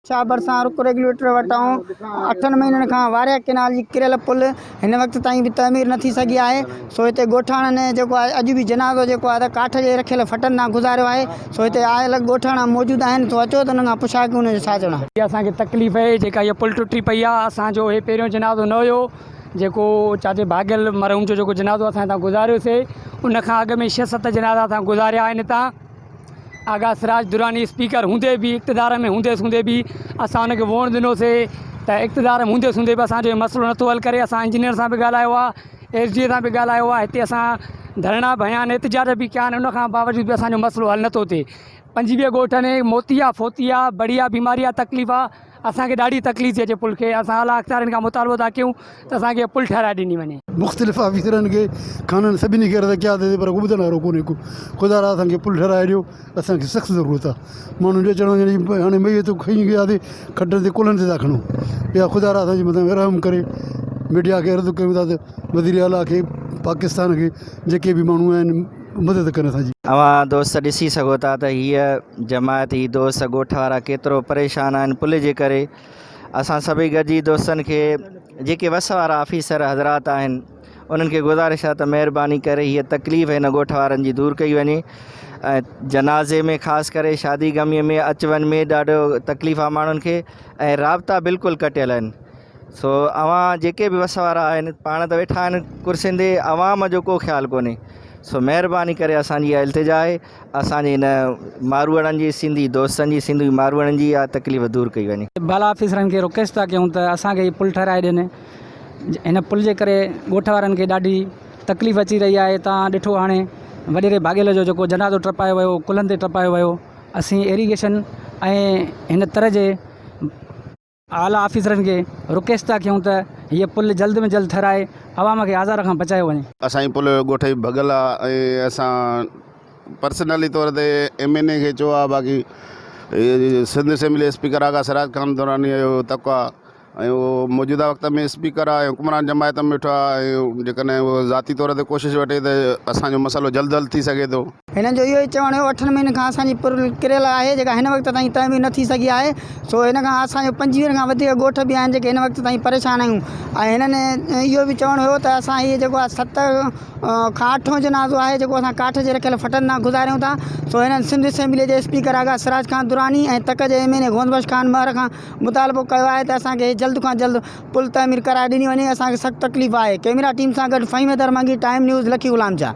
छा बरसां रुक रेगुलेटर वटाऊं 8 महीननि खां वारिया केनाल जी किरियल पुल हिन वक़्त ताईं बि तमीर न थी सघी आहे। सो हिते ॻोठाणनि जेको आहे अॼु बि जनाज़ो जेको आहे काठ जे रखियल फटनि तां गुज़ारियो आहे। सो हिते आयल ॻोठाणा मौजूदु आहिनि। सो अचो त हुन खां पुछा की हुनजो छा चवणु आहे। असांखे तकलीफ़ आहे जेका इहा पुल टुटी पई आहे। असांजो हे पहिरियों जनाज़ो न हुयो जेको चाचे भाॻियल मरहूम जो जेको जनाज़ो असां हितां गुज़ारियोसीं। उन खां अॻु में 6-7 जनाज़ा असां गुज़ारिया आहिनि हितां। आगा सिराज दुरानी स्पीकर हूंदे बि इक़्तिदार में हूंदे बि असां हुनखे वोट ॾिनोसीं त इक़्तिदार में हूंदे बि असांजो मसइलो नथो हल करे। असां इंजीनियर सां बि ॻाल्हायो आहे, SDA सां बि ॻाल्हायो आहे। हिते असां धरना बयान एतिजाज बि कया आहिनि। उनखां बावजूद बि असांजो मसइलो हल नथो थिए। 25 ॻोठनि मोतिया फोतिया बढ़िया बीमारी आहे, तकलीफ़ आहे। असांखे ॾाढी तकलीफ़ थी अचे पुल खे। असां आला अख़्तियारनि खां मुतालबो था कयूं त असांखे पुल ठाराए ॾिनी वञे। मुख़्तलिफ़ ऑफिसरनि खे खाननि सभिनी खे अर्ज़ कया पर ॿुधण वारो कोन्हे को। ख़ुदा असांखे पुल ठाराए ॾियो, असांखे सख़्तु ज़रूरत आहे। माण्हुनि जो चवणु हाणे मैयत खई वियासीं खड्डनि ते कुलनि ते था खणूं। इहा ख़ुदा असांजे मथां रहम करे मीडिया खे अर्ज़ु कयूं था त वज़ीर आला खे पाकिस्तान खे जेके बि माण्हू आहिनि मदद कनि असांजी। अवां दोस्त ॾिसी सघो था त हीअ जमायत ही दोस्त ॻोठ वारा केतिरो परेशान आहिनि पुल जे करे। असां सभई गॾिजी दोस्तनि खे जेके वस वारा ऑफिसर हज़रात आहिनि उन्हनि खे गुज़ारिश आहे त महिरबानी करे हीअ तकलीफ़ हिन ॻोठ वारनि जी दूरि कई वञे। ऐं जनाज़े में ख़ासि करे शादी गमीअ में अच वञ में ॾाढो तकलीफ़ आहे माण्हुनि खे ऐं राब्ता बिल्कुलु कटियल आहिनि। सो अवां जेके बि वस वारा आहिनि पाण त वेठा आहिनि कुर्सियुनि ते, अवाम जो को ख़्यालु कोन्हे। सो महिरबानी करे असांजी इहा इल्तिजा आहे असांजे हिन मारवाड़नि जी सिंधी दोस्तनि जी सिंधी मारवाड़नि जी इहा तकलीफ़ दूरि कई वञे। बाला ऑफिसरनि खे रिक्वेस्ट था कयूं त असांखे हीअ पुल ठाराए ॾियनि। हिन पुल जे करे ॻोठ वारनि खे ॾाढी तकलीफ़ अची रही आहे। तव्हां ॾिठो हाणे वॾेरे भाॻियल जो जेको जनाज़ो टपायो वियो, कुलनि ते टपायो वियो। असीं इरीगेशन ऐं हिन तरह जे आला ऑफिसरनि खे रिक्वेस्ट था कयूं त हीअ पुल जल्द में जल्द ठाराए अवाम खे आज़ार खां बचायो वञे। असांजी पुल ॻोठ जी भॻल आहे ऐं असां पर्सनली तौर ते MNA खे चयो आहे। बाक़ी सिंध असेंबली स्पीकर आगा सिराज खान दुरानी जो तक आहे ऐं उहो मौजूदा वक़्त में स्पीकर आहे, हुकुमरान जमायत में वेठो आहे। ऐं जेकॾहिं उहो ज़ाती तौर ते कोशिशि वठे त असांजो मसइलो जल्द हल थी सघे थो। हिननि जो इहो ई चवणु हुयो 8 महीननि खां असांजी पुल किरियल आहे जेका हिन वक़्त ताईं तमीर न थी सघी आहे। सो हिन खां असांजो 25 खां वधीक ॻोठ बि आहिनि जेके हिन वक़्त ताईं परेशान आहियूं। ऐं हिननि इहो बि चवणु हुयो त असां हीअ जेको आहे 7 खां 8 जनाज़ो आहे जेको असां काठ जे रखियल फटनि तां गुज़ारियूं था। सो हिननि सिंध असेंबली जे स्पीकर आगा सिराज खान दुरानी ऐं तक जे MNA गोंदबख्श खान महर खां मुतालबो कयो आहे त असांखे जल्द खां जल्द पुल तमीर कराए ॾिनी वञे। असांखे सख़्तु तकलीफ़ आहे। कैमरा टीम सां गॾु फ़हीम हैदर मंगी, टाइम न्यूज़, लखी गुलाम जा।